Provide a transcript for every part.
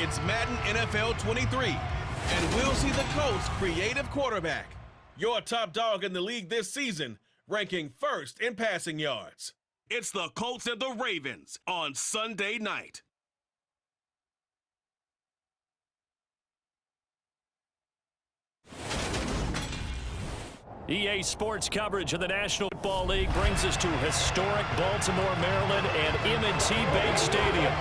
It's Madden NFL 23, and we'll see the Colts' creative quarterback, your top dog in the league this season, ranking first in passing yards. It's the Colts and the Ravens on Sunday night. EA Sports coverage of the National Football League brings us to historic Baltimore, Maryland and M&T Bank Stadium.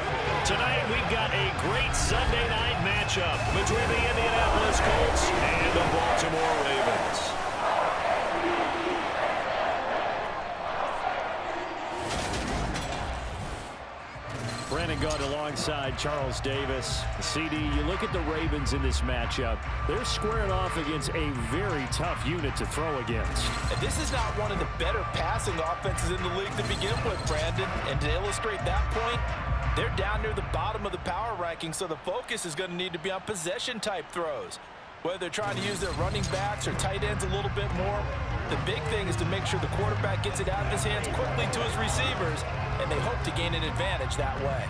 Tonight we've got a great Sunday night matchup between the Indianapolis Colts and the Baltimore Ravens. Brandon Gaudin alongside Charles Davis. CD, you look at the Ravens in this matchup. They're squaring off against a very tough unit to throw against. And this is not one of the better passing offenses in the league to begin with, Brandon. And to illustrate that point, they're down near the bottom of the power ranking, so the focus is going to need to be on possession-type throws. Whether they're trying to use their running backs or tight ends a little bit more, the big thing is to make sure the quarterback gets it out of his hands quickly to his receivers, and they hope to gain an advantage that way.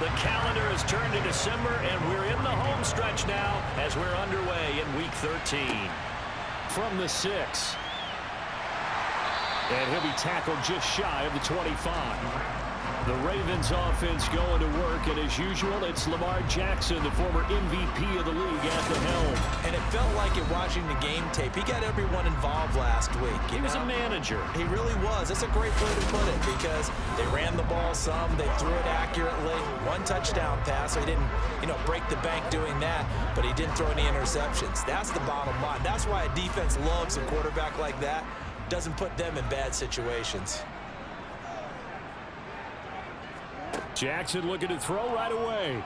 The calendar has turned to December, and we're in the home stretch now as we're underway in Week 13. From the 6. And he'll be tackled just shy of the 25. The Ravens offense going to work, and as usual, it's Lamar Jackson, the former MVP of the league, at the helm. And it felt like it watching the game tape. He got everyone involved last week. He was a manager. He really was. That's a great way to put it because they ran the ball some, they threw it accurately. One touchdown pass, so he didn't, break the bank doing that, but he didn't throw any interceptions. That's the bottom line. That's why a defense loves a quarterback like that. Doesn't put them in bad situations. Jackson looking to throw right away.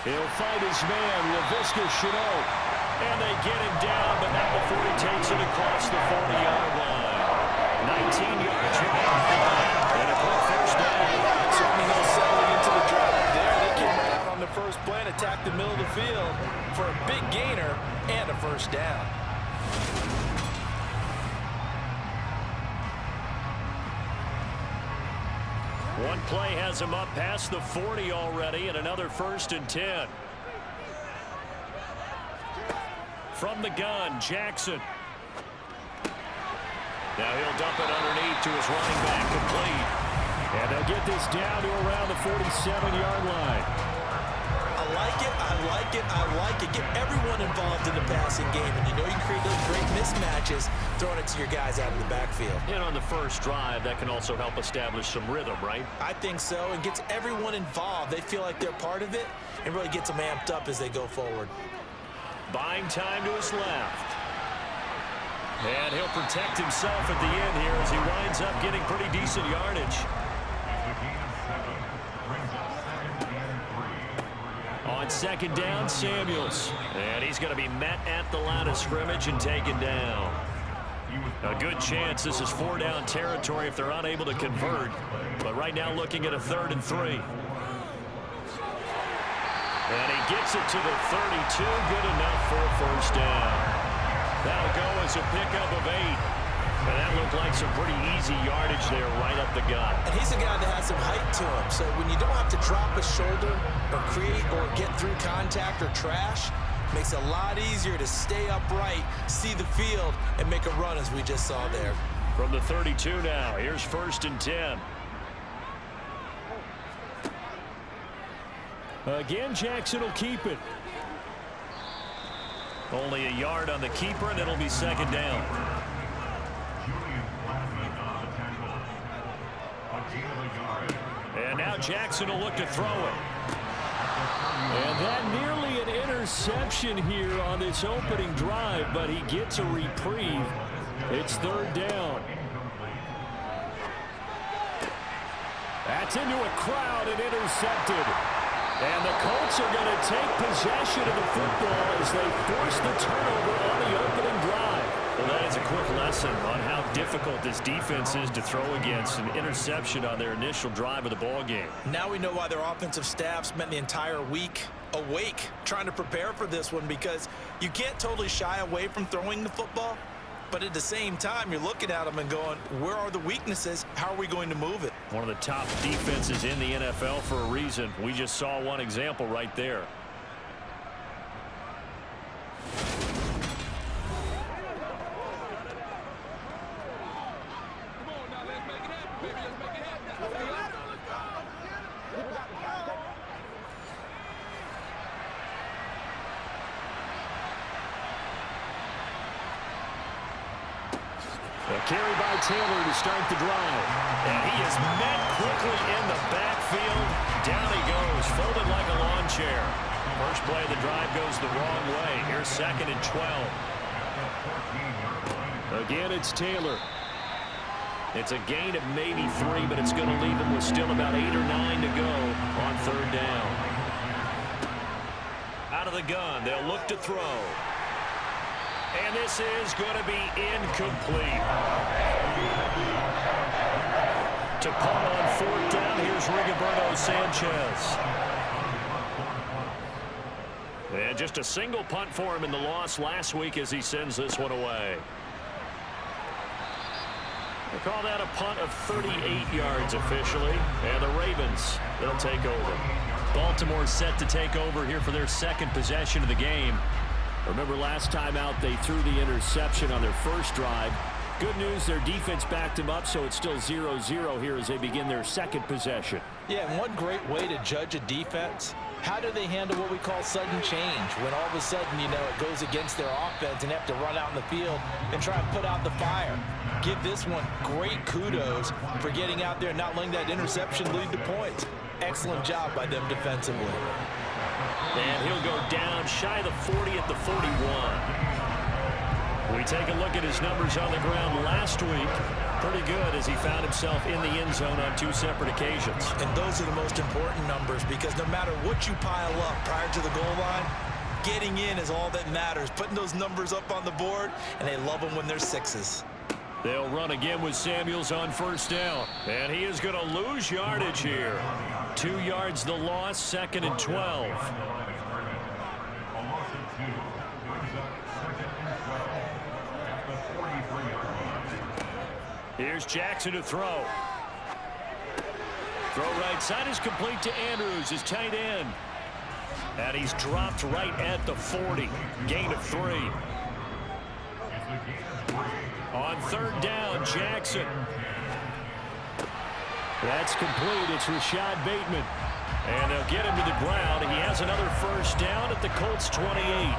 He'll find his man, Laviska Shenault. And they get him down, but not before he takes it across the 40-yard line. 19 yards right off the bat, and a quick first down. Certainly no settling into the drive there. They came right out on the first play and attacked the middle of the field for a big gainer and a first down. One play has him up past the 40 already, and another 1st and 10. From the gun, Jackson. Now he'll dump it underneath to his running back, complete. And they'll get this down to around the 47-yard line. I like it, I like it, I like it. Get everyone involved in the passing game, and you can create those great mismatches throwing it to your guys out of the backfield. And on the first drive, that can also help establish some rhythm, right? I think so, and gets everyone involved. They feel like they're part of it, and really gets them amped up as they go forward. Buying time to his left. And he'll protect himself at the end here as he winds up getting pretty decent yardage. On 2nd down, Samuels. And he's going to be met at the line of scrimmage and taken down. A good chance this is 4-down territory if they're unable to convert. But right now looking at a 3rd and 3. And he gets it to the 32. Good enough for a first down. That'll go as a pickup of 8. And that looked like some pretty easy yardage there right up the gut. And he's a guy that has some height to him. So when you don't have to drop a shoulder or create or get through contact or trash, makes it a lot easier to stay upright, see the field, and make a run as we just saw there. From the 32 now, here's 1st and 10. Again, Jackson will keep it. Only a yard on the keeper, and it'll be 2nd down. And now Jackson will look to throw it. And that nearly an interception here on this opening drive, but he gets a reprieve. It's 3rd down. That's into a crowd and intercepted. And the Colts are going to take possession of the football as they force the turnover on the opening drive. Well, that is a quick lesson on how difficult this defense is to throw against. An interception on their initial drive of the ball game. Now we know why their offensive staff spent the entire week awake trying to prepare for this one, because you can't totally shy away from throwing the football, but at the same time you're looking at them and going, where are the weaknesses? How are we going to move it? One of the top defenses in the NFL for a reason. We just saw one example right there. A carry by Taylor to start the drive. And he is met quickly in the backfield. Down he goes, folded like a lawn chair. First play of the drive goes the wrong way. Here's 2nd and 12. Again, it's Taylor. It's a gain of maybe 3, but it's going to leave him with still about 8 or 9 to go on 3rd down. Out of the gun, they'll look to throw. And this is going to be incomplete. To punt on 4th down, here's Rigoberto Sanchez. And just a single punt for him in the loss last week as he sends this one away. We'll call that a punt of 38 yards officially. And the Ravens, they'll take over. Baltimore set to take over here for their 2nd possession of the game. Remember last time out they threw the interception on their first drive. Good news, their defense backed them up, so it's still 0-0 here as they begin their 2nd possession. Yeah, and one great way to judge a defense, how do they handle what we call sudden change? When all of a sudden, you know, it goes against their offense and they have to run out in the field and try and put out the fire. Give this one great kudos for getting out there and not letting that interception lead to points. Excellent job by them defensively. And he'll go down shy of the 40 at the 41. We take a look at his numbers on the ground last week. Pretty good as he found himself in the end zone on 2 separate occasions. And those are the most important numbers, because no matter what you pile up prior to the goal line, getting in is all that matters. Putting those numbers up on the board, and they love them when they're 6s. They'll run again with Samuels on 1st down. And he is going to lose yardage here. 2 yards the loss, 2nd and 12. Here's Jackson to throw. Throw right side is complete to Andrews, his tight end. And he's dropped right at the 40. Gain of 3. On 3rd down, Jackson. That's complete. It's Rashad Bateman. And they'll get him to the ground. He has another 1st down at the Colts 28.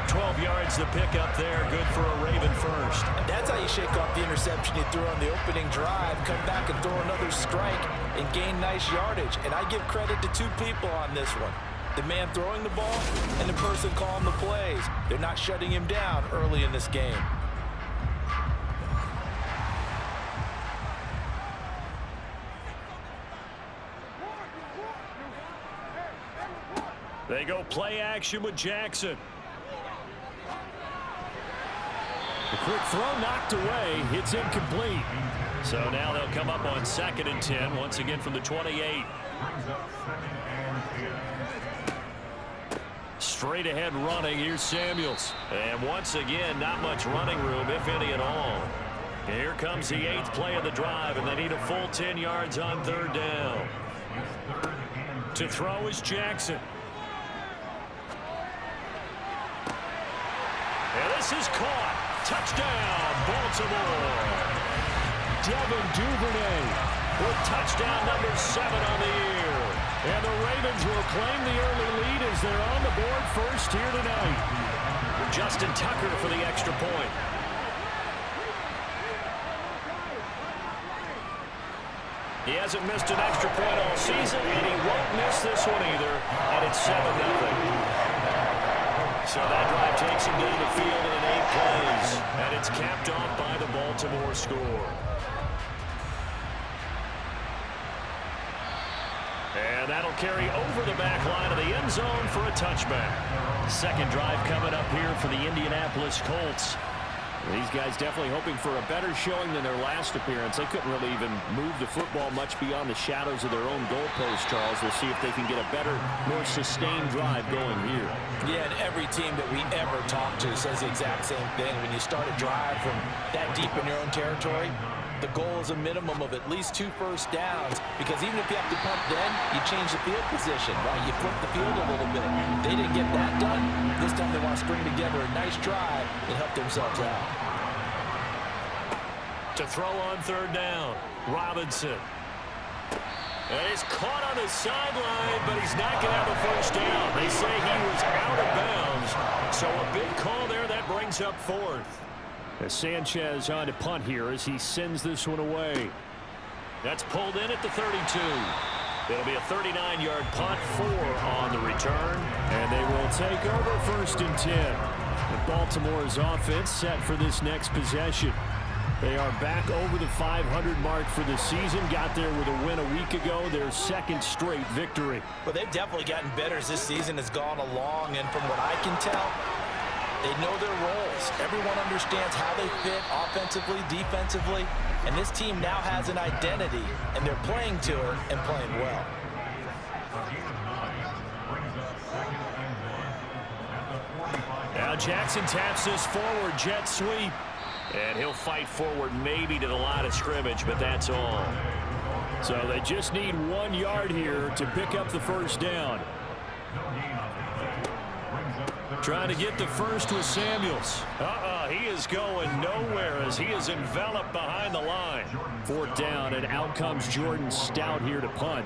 12 yards the pickup there. Good for a Raven first. That's how you shake off the interception you threw on the opening drive. Come back and throw another strike and gain nice yardage. And I give credit to 2 people on this one. The man throwing the ball and the person calling the plays. They're not shutting him down early in this game. They go play action with Jackson. The quick throw knocked away. It's incomplete. So now they'll come up on 2nd and 10, once again from the 28. Straight ahead running. Here's Samuels. And once again, not much running room, if any at all. Here comes the 8th play of the drive, and they need a full 10 yards on 3rd down. To throw is Jackson. And this is caught. Touchdown, Baltimore. Devin Duvernay with touchdown number 7 on the year. And the Ravens will claim the early lead as they're on the board first here tonight. Justin Tucker for the extra point. He hasn't missed an extra point all season, and he won't miss this one either. And it's 7-0. So that drive takes him down the field in 8 plays. And it's capped off by the Baltimore score. And that'll carry over the back line of the end zone for a touchback. 2nd drive coming up here for the Indianapolis Colts. These guys definitely hoping for a better showing than their last appearance. They couldn't really even move the football much beyond the shadows of their own goalpost, Charles. We'll see if they can get a better, more sustained drive going here. Yeah, and every team that we ever talk to says the exact same thing. When you start a drive from that deep in your own territory, the goal is a minimum of at least 2 first downs, because even if you have to punt then, you change the field position, right? You flip the field a little bit. They didn't get that done. This time they want to string together a nice drive and help themselves out. To throw on 3rd down, Robinson. And he's caught on the sideline, but he's not going to have a first down. They say he was out of bounds. So a big call there. That brings up 4th. As Sanchez on to punt here as he sends this one away. That's pulled in at the 32. It'll be a 39-yard punt, 4 on the return. And they will take over 1st and 10. With Baltimore's offense set for this next possession. They are back over the 500 mark for the season. Got there with a win a week ago, their 2nd straight victory. Well, they've definitely gotten better as this season has gone along, and from what I can tell, they know their roles. Everyone understands how they fit offensively, defensively, and this team now has an identity, and they're playing to it and playing well. Now Jackson taps this forward jet sweep. And he'll fight forward maybe to the line of scrimmage, but that's all. So they just need 1 yard here to pick up the first down. Trying to get the first with Samuels. He is going nowhere as he is enveloped behind the line. 4th down, and out comes Jordan Stout here to punt.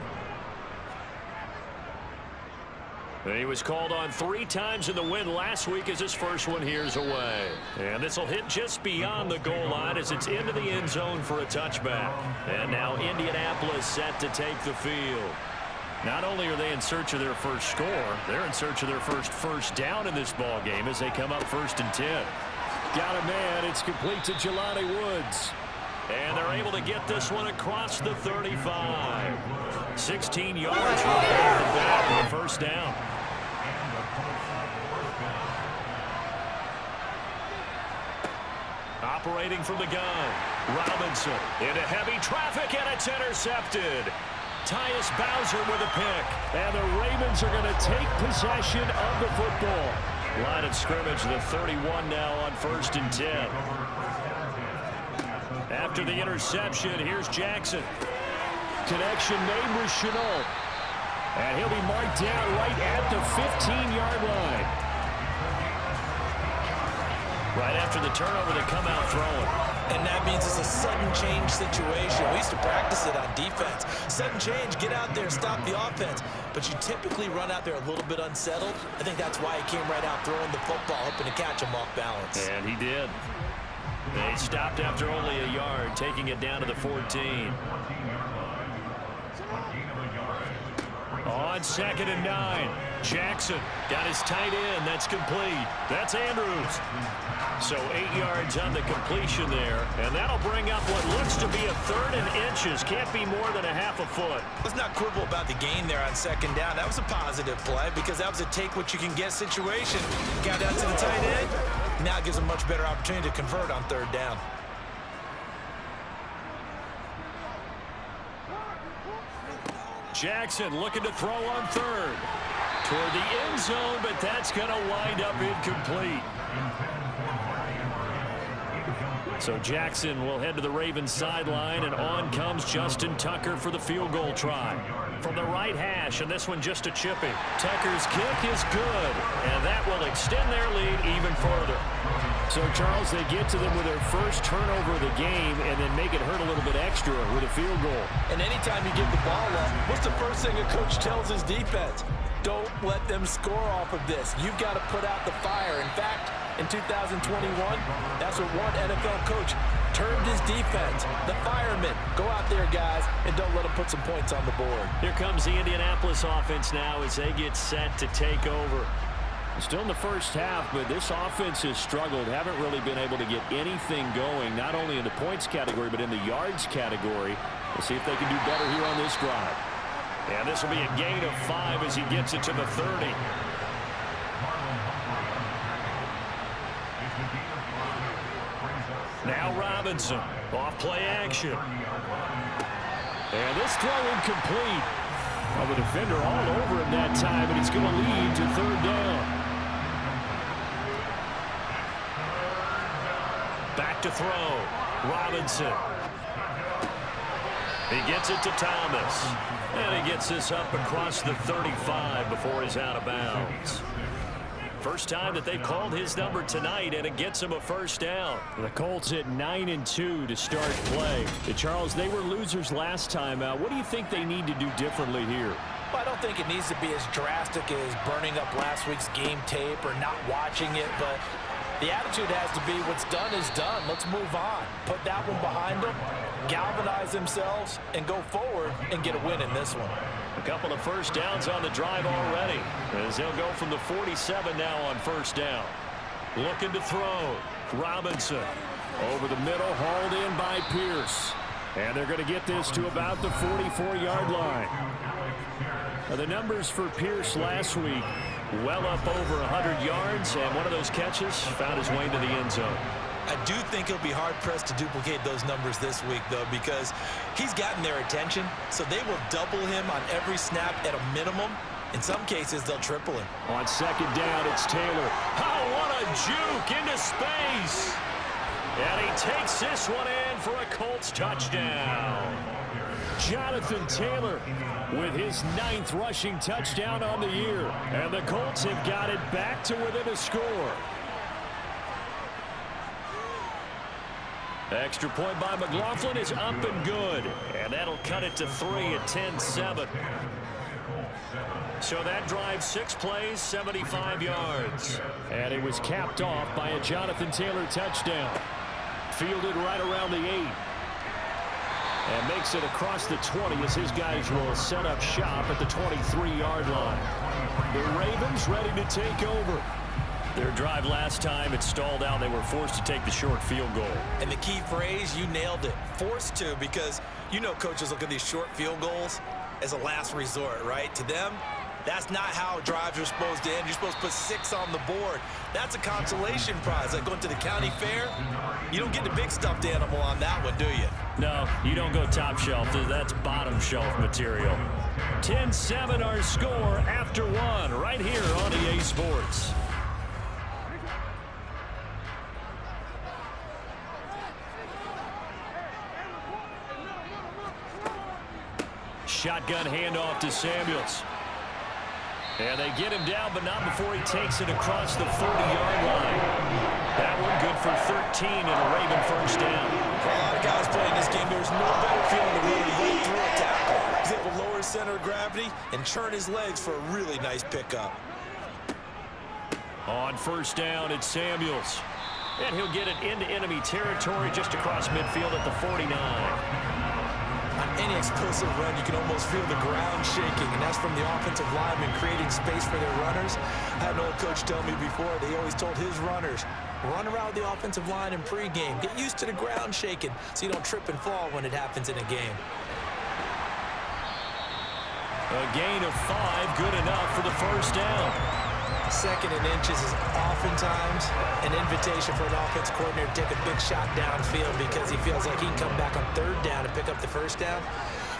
And he was called on 3 times in the win last week as his first one here's away. And this will hit just beyond the goal line as it's into the end zone for a touchback. And now Indianapolis set to take the field. Not only are they in search of their first score, they're in search of their first down in this ball game as they come up 1st and 10. Got a man. It's complete to Jelani Woods. And they're able to get this one across the 35. 16 yards right off the bat for the first down. Operating from the gun, Robinson into heavy traffic, and it's intercepted. Tyus Bowser with a pick, and the Ravens are going to take possession of the football. Line of scrimmage, the 31 now on 1st and 10. After the interception, here's Jackson. Connection made with Shenault. And he'll be marked down right at the 15-yard line. Right after the turnover, they come out throwing. And that means it's a sudden change situation. We used to practice it on defense. Sudden change, get out there, stop the offense. But you typically run out there a little bit unsettled. I think that's why he came right out throwing the football, hoping to catch him off balance. And he did. They stopped after only a yard, taking it down to the 14. On 2nd and 9, Jackson got his tight end. That's complete. That's Andrews. So 8 yards on the completion there, and that'll bring up what looks to be a 3rd and inches. Can't be more than a half a foot. Let's not quibble about the gain there on 2nd down. That was a positive play because that was a take-what-you-can-get situation. Got out to the tight end. Now it gives a much better opportunity to convert on 3rd down. Jackson looking to throw on 3rd. Toward the end zone, but that's going to wind up incomplete. So Jackson will head to the Ravens sideline, and on comes Justin Tucker for the field goal try. From the right hash, and this one just a chipping. Tucker's kick is good, and that will extend their lead even further. So, Charles, they get to them with their first turnover of the game and then make it hurt a little bit extra with a field goal. And anytime you give the ball up, what's the first thing a coach tells his defense? Don't let them score off of this. You've got to put out the fire. In fact, in 2021, that's what one NFL coach termed his defense, the firemen. Go out there, guys, and don't let them put some points on the board. Here comes the Indianapolis offense now as they get set to take over. Still in the first half, but this offense has struggled. Haven't really been able to get anything going, not only in the points category, but in the yards category. We'll see if they can do better here on this drive. And this will be a gain of 5 as he gets it to the 30. Now Robinson, off play action. And this throw incomplete. Well, the defender all over him that time, and it's going to lead to third down. Back to throw. Robinson. He gets it to Thomas. And he gets this up across the 35 before he's out of bounds. First time that they've called his number tonight, and it gets him a first down. The Colts at 9-2 to start play. Charles, they were losers last time out. What do you think they need to do differently here? Well, I don't think it needs to be as drastic as burning up last week's game tape or not watching it, but the attitude has to be what's done is done. Let's move on. Put that one behind them, galvanize themselves, and go forward and get a win in this one. A couple of first downs on the drive already, as they'll go from the 47 now on first down. Looking to throw. Robinson over the middle, hauled in by Pierce. And they're going to get this to about the 44-yard line. Now, the numbers for Pierce last week, well up over 100 yards, and one of those catches found his way into the end zone. I do think he'll be hard-pressed to duplicate those numbers this week, though, because he's gotten their attention, so they will double him on every snap at a minimum. In some cases, they'll triple him. On second down, it's Taylor. Oh, what a juke into space. And he takes this one in for a Colts touchdown. Jonathan Taylor with his 9th rushing touchdown on the year. And the Colts have got it back to within a score. Extra point by McLaughlin is up and good. And that'll cut it to 3 at 10-7. So that drive, 6 plays, 75 yards. And it was capped off by a Jonathan Taylor touchdown. Fielded right around the 8. And makes it across the 20 as his guys will set up shop at the 23-yard line. The Ravens ready to take over. Their drive last time, it stalled out. They were forced to take the short field goal. And the key phrase, you nailed it. Forced to, because you know coaches look at these short field goals as a last resort, right? To them, that's not how drives are supposed to end. You're supposed to put 6 on the board. That's a consolation prize. Like going to the county fair, you don't get the big stuffed animal on that one, do you? No, you don't go top shelf. That's bottom shelf material. 10-7 our score after 1 right here on EA Sports. Shotgun handoff to Samuels. And they get him down, but not before he takes it across the 40-yard line. That one good for 13 and a Raven first down. For a lot of guys playing this game, there's no better feeling than running right through a tackle. He's able to lower his center of gravity and churn his legs for a really nice pickup. On first down, it's Samuels. And he'll get it into enemy territory just across midfield at the 49. On any explosive run, you can almost feel the ground shaking, and that's from the offensive linemen creating space for their runners. I had an old coach tell me before, they always told his runners, run around the offensive line in pregame. Get used to the ground shaking so you don't trip and fall when it happens in a game. A gain of 5, good enough for the first down. 2nd and inches is oftentimes an invitation for an offense coordinator to take a big shot downfield because he feels like he can come back on 3rd down and pick up the first down.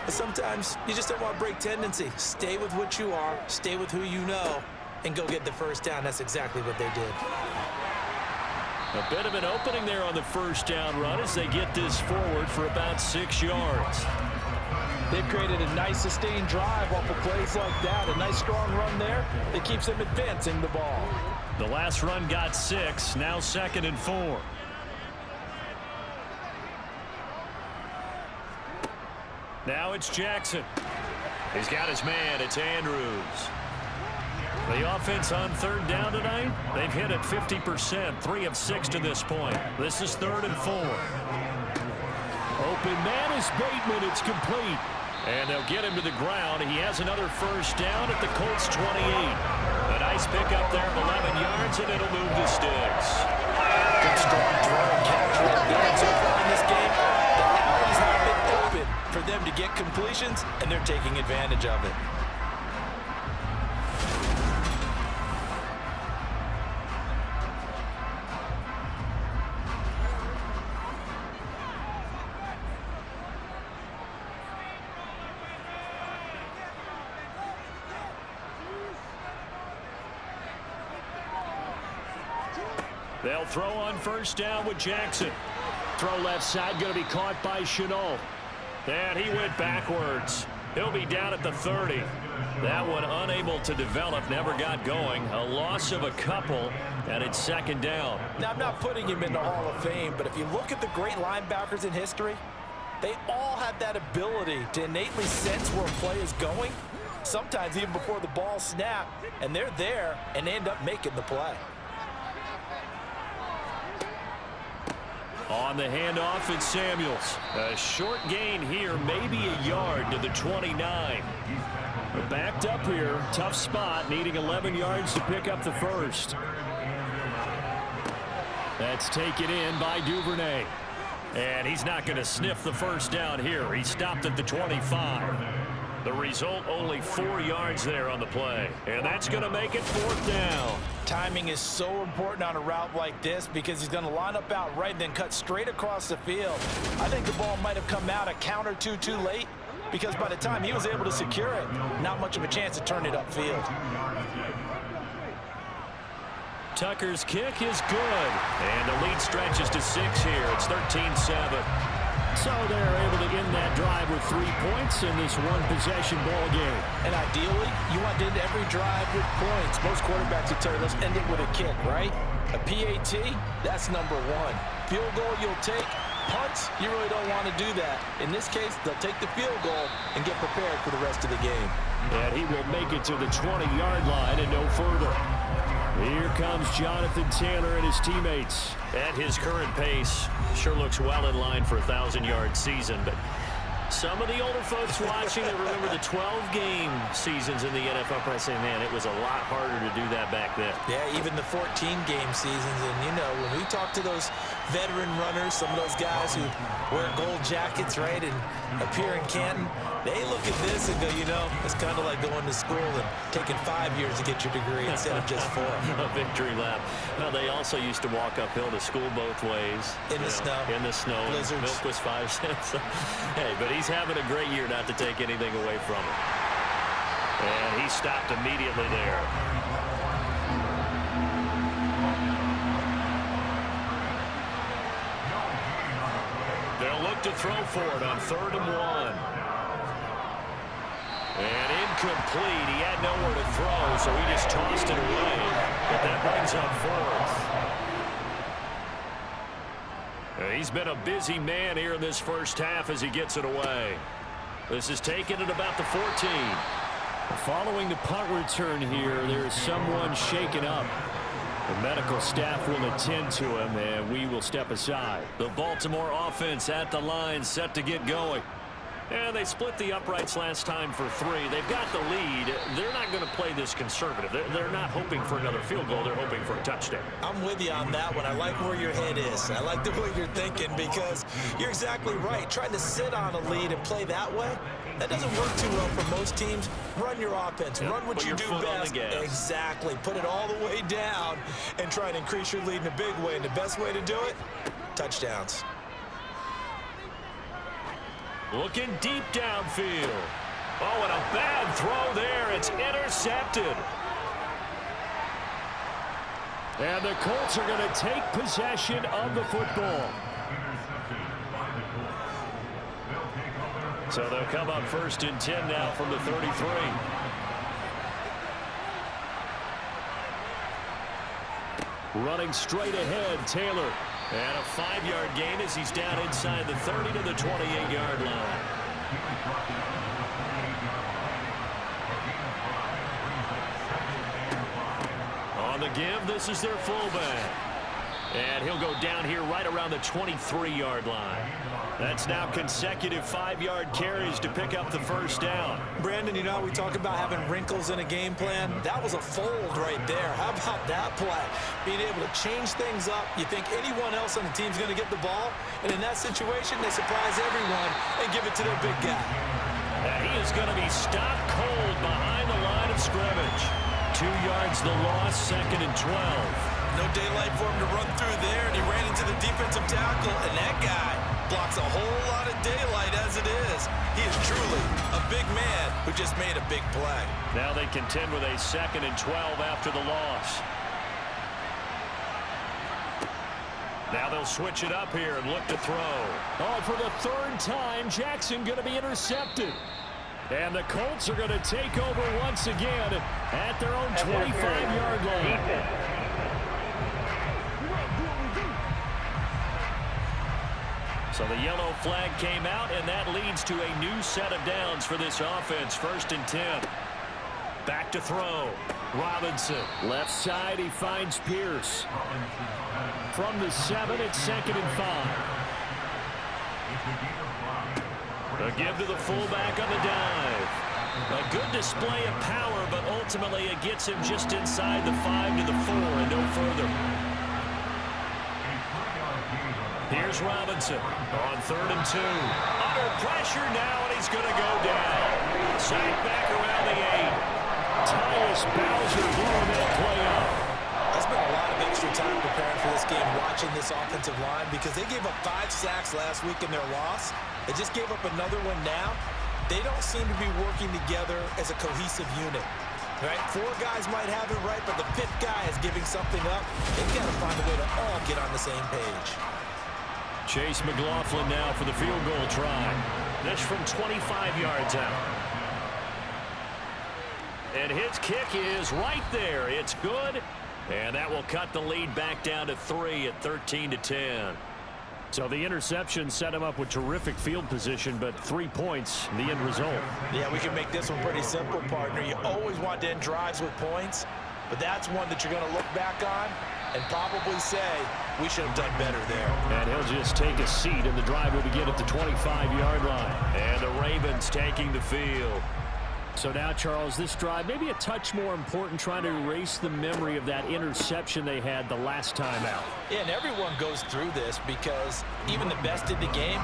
But sometimes you just don't want to break tendency. Stay with what you are, stay with who you know, and go get the first down. That's exactly what they did. A bit of an opening there on the first down run as they get this forward for about 6 yards. They've created a nice sustained drive off of plays like that. A nice strong run there that keeps them advancing the ball. The last run got 6, now 2nd and 4. Now it's Jackson. He's got his man, it's Andrews. The offense on 3rd down tonight, they've hit it 50%, 3 of 6 to this point. This is 3rd and 4. Open man is Bateman, it's complete. And they'll get him to the ground. He has another first down at the Colts 28. A nice pickup there of 11 yards, and it'll move the sticks. Good strong throw and catch right there. So far in this game, the alleys have been open for them to get completions, and they're taking advantage of it. They'll throw on first down with Jackson. Throw left side, going to be caught by Shenault. And he went backwards. He'll be down at the 30. That one unable to develop, never got going. A loss of a couple, and it's second down. Now, I'm not putting him in the Hall of Fame, but if you look at the great linebackers in history, they all have that ability to innately sense where a play is going, sometimes even before the ball snaps, and they're there and end up making the play. On the handoff, it's Samuels. A short gain here, maybe a yard to the 29. We're backed up here, tough spot, needing 11 yards to pick up the first. That's taken in by Duvernay. And he's not going to sniff the first down here. He stopped at the 25. The result, only 4 yards there on the play. And that's going to make it fourth down. Timing is so important on a route like this because he's going to line up out right and then cut straight across the field. I think the ball might have come out a count or two too late because by the time he was able to secure it, not much of a chance to turn it upfield. Tucker's kick is good. And the lead stretches to 6 here. It's 13-7. So they're able to end that drive with 3 points in this one-possession ball game. And ideally, you want to end every drive with points. Most quarterbacks will tell you, let's end it with a kick, right? A PAT, that's number 1. Field goal, you'll take. Punts, you really don't want to do that. In this case, they'll take the field goal and get prepared for the rest of the game. And he will make it to the 20-yard line and no further. Here comes Jonathan Taylor and his teammates. At his current pace, sure looks well in line for a 1,000-yard season. But some of the older folks watching that remember the 12-game seasons in the NFL probably say, man, it was a lot harder to do that back then. Yeah, even the 14-game seasons. And, you know, when we talk to those veteran runners, some of those guys who wear gold jackets, right, and appear in Canton, they look at this and go, you know, it's kind of like going to school and taking 5 years to get your degree instead of just 4. A victory lap. Well, they also used to walk uphill to school both ways. In the snow. In the snow. Blizzards. Milk was 5 cents. Hey, but he's having a great year, not to take anything away from him. And he stopped immediately there. They'll look to throw for it on 3rd and 1. And incomplete. He had nowhere to throw, so he just tossed it away. But that brings up 4th. He's been a busy man here in this first half as he gets it away. This is taken at about the 14. Following the punt return here, there's someone shaken up. The medical staff will attend to him, and we will step aside. The Baltimore offense at the line, set to get going. And they split the uprights last time for 3. They've got the lead. They're not going to play this conservative. They're not hoping for another field goal. They're hoping for a touchdown. I'm with you on that one. I like where your head is. I like the way you're thinking because you're exactly right. Trying to sit on a lead and play that way, that doesn't work too well for most teams. Run your offense. Yep. Run what Put you your do foot on best. the gas. Exactly. Put it all the way down and try and increase your lead in a big way. And the best way to do it, touchdowns. Looking deep downfield. Oh, and a bad throw there. It's intercepted. And the Colts are going to take possession of the football. So they'll come up 1st and 10 now from the 33. Running straight ahead, Taylor. And a 5-yard gain as he's down inside the 30 to the 28-yard line. On the give, this is their fullback. And he'll go down here right around the 23-yard line. That's now consecutive 5-yard carries to pick up the first down. Brandon, you know, we talk about having wrinkles in a game plan. That was a fold right there. How about that play? Being able to change things up. You think anyone else on the team's going to get the ball, and in that situation, they surprise everyone and give it to their big guy. And he is going to be stopped cold behind the line of scrimmage. 2 yards the loss, 2nd and 12. No daylight for him to run through there, and he ran into the defensive tackle, and that guy blocks a whole lot of daylight as it is. He is truly a big man who just made a big play. Now they contend with a 2nd and 12 after the loss. Now they'll switch it up here and look to throw. Oh, for the third time, Jackson going to be intercepted. And the Colts are going to take over once again at their own 25-yard line. So the yellow flag came out, and that leads to a new set of downs for this offense. 1st and 10. Back to throw. Robinson. Left side, he finds Pierce. From the 7, it's 2nd and 5. A give to the fullback on the dive. A good display of power, but ultimately it gets him just inside the 5 to the 4 and no further. Here's Robinson on 3rd and 2. Under pressure now, and he's going to go down. Sacked back around the 8. Tyus Bowser blowing that play up. That's been a lot of extra time preparing for this game, watching this offensive line, because they gave up 5 sacks last week in their loss. They just gave up another one now. They don't seem to be working together as a cohesive unit. Right? 4 guys might have it right, but the 5th guy is giving something up. They've got to find a way to all get on the same page. Chase McLaughlin now for the field goal try. This from 25 yards out. And his kick is right there. It's good. And that will cut the lead back down to 3 at 13-10. So the interception set him up with terrific field position, but 3 points, the end result. Yeah, we can make this one pretty simple, partner. You always want to end drives with points, but that's one that you're going to look back on and probably say, we should have done better there. And he'll just take a seat, and the drive will begin at the 25-yard line. And the Ravens taking the field. So now, Charles, this drive maybe a touch more important, trying to erase the memory of that interception they had the last time out. Yeah, and everyone goes through this because even the best in the game,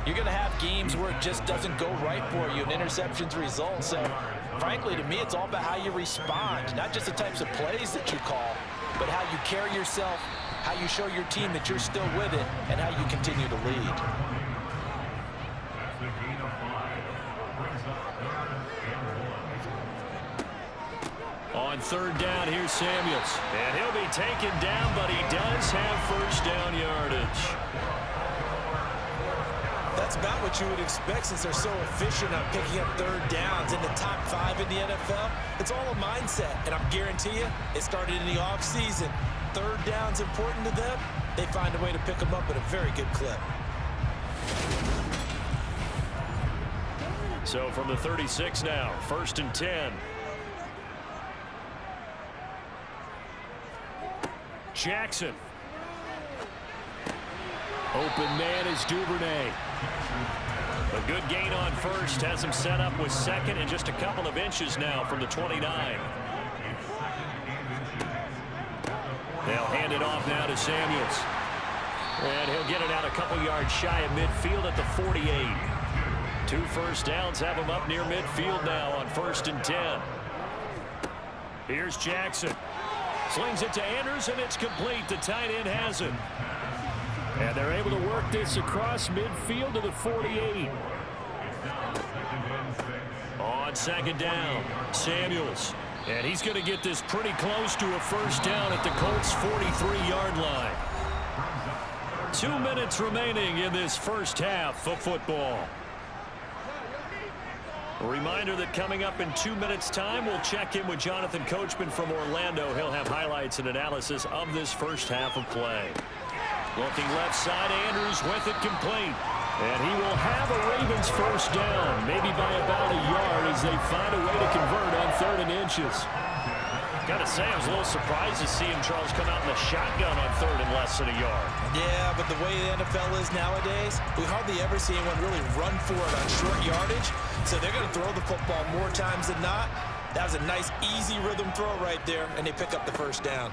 you're going to have games where it just doesn't go right for you, and interceptions result. So, frankly, to me, it's all about how you respond, not just the types of plays that you call, but how you carry yourself, how you show your team that you're still with it, and how you continue to lead. On 3rd down, here's Samuels. And he'll be taken down, but he does have 1st down yardage. That's about what you would expect since they're so efficient on picking up 3rd downs in the top 5 in the NFL. It's all a mindset, and I guarantee you, it started in the offseason. 3rd down's important to them. They find a way to pick them up at a very good clip. So from the 36 now, 1st and 10. Jackson. Open man is Duvernay. A good gain on 1st, has him set up with 2nd and just a couple of inches now from the 29. They'll hand it off now to Samuels. And he'll get it out a couple yards shy of midfield at the 48. 2 first downs have him up near midfield now on 1st and 10. Here's Jackson. Slings it to Andrews, and it's complete. The tight end has it. And they're able to work this across midfield to the 48. On 2nd down, Samuels. And he's going to get this pretty close to a 1st down at the Colts' 43-yard line. 2 minutes remaining in this first half of football. A reminder that coming up in 2 minutes' time, we'll check in with Jonathan Coachman from Orlando. He'll have highlights and analysis of this first half of play. Looking left side, Andrews with it complete. And he will have a Ravens 1st down, maybe by about a yard as they find a way to convert on 3rd and inches. Got to say, I was a little surprised to see him, Charles, come out in the shotgun on 3rd and less than a yard. Yeah, but the way the NFL is nowadays, we hardly ever see anyone really run for it on short yardage. So they're going to throw the football more times than not. That was a nice, easy rhythm throw right there, and they pick up the 1st down.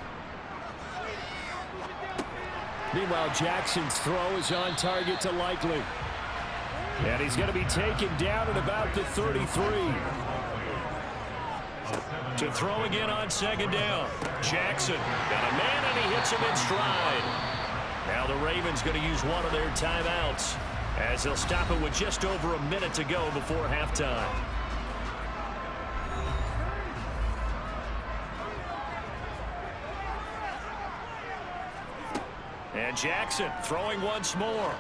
Meanwhile, Jackson's throw is on target to Likely. And he's going to be taken down at about the 33. To throw again on 2nd down. Jackson got a man, and he hits him in stride. Now the Ravens going to use one of their timeouts as they'll stop it with just over a minute to go before halftime. And Jackson throwing once more.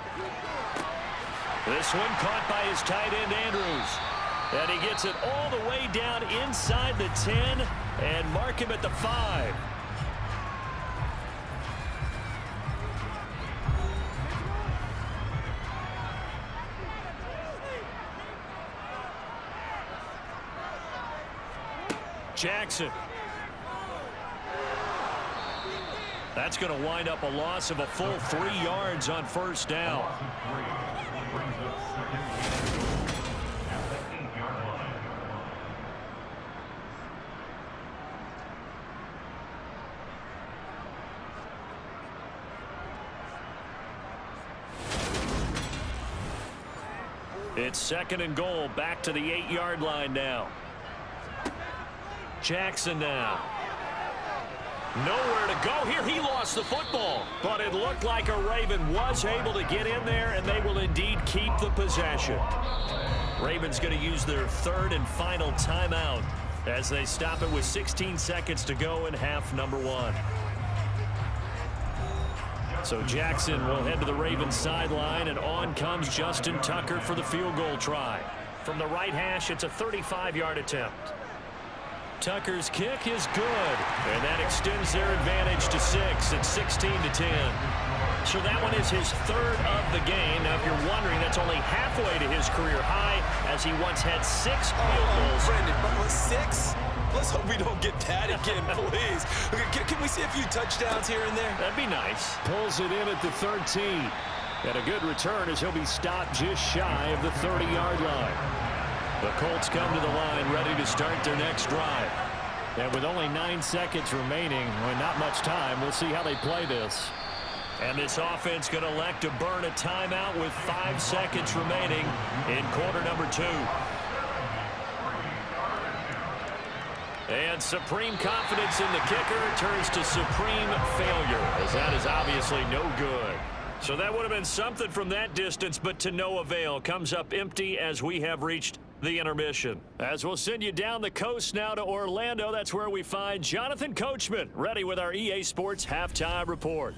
This one caught by his tight end, Andrews. And he gets it all the way down inside the 10 and mark him at the 5. Jackson. That's going to wind up a loss of a full 3 yards on first down. It's 2nd and goal, back to the 8-yard line now. Jackson now. Nowhere to go here. He lost the football, but it looked like a Raven was able to get in there, and they will indeed keep the possession. Ravens going to use their 3rd and final timeout as they stop it with 16 seconds to go in half number 1. So Jackson will head to the Ravens sideline, and on comes Justin Tucker for the field goal try. From the right hash, it's a 35-yard attempt. Tucker's kick is good, and that extends their advantage to 6 at 16-10. So that one is his 3rd of the game. Now, if you're wondering, that's only halfway to his career high, as he once had 6 field goals. Brendan, but with 6? Let's hope we don't get that again, please. Can we see a few touchdowns here and there? That'd be nice. Pulls it in at the 13. And a good return as he'll be stopped just shy of the 30-yard line. The Colts come to the line ready to start their next drive. And with only 9 seconds remaining, well, not much time, we'll see how they play this. And this offense going to elect to burn a timeout with 5 seconds remaining in quarter number 2. And supreme confidence in the kicker turns to supreme failure, as that is obviously no good. So that would have been something from that distance, but to no avail. Comes up empty as we have reached the intermission. As we'll send you down the coast now to Orlando, that's where we find Jonathan Coachman ready with our EA Sports Halftime Report.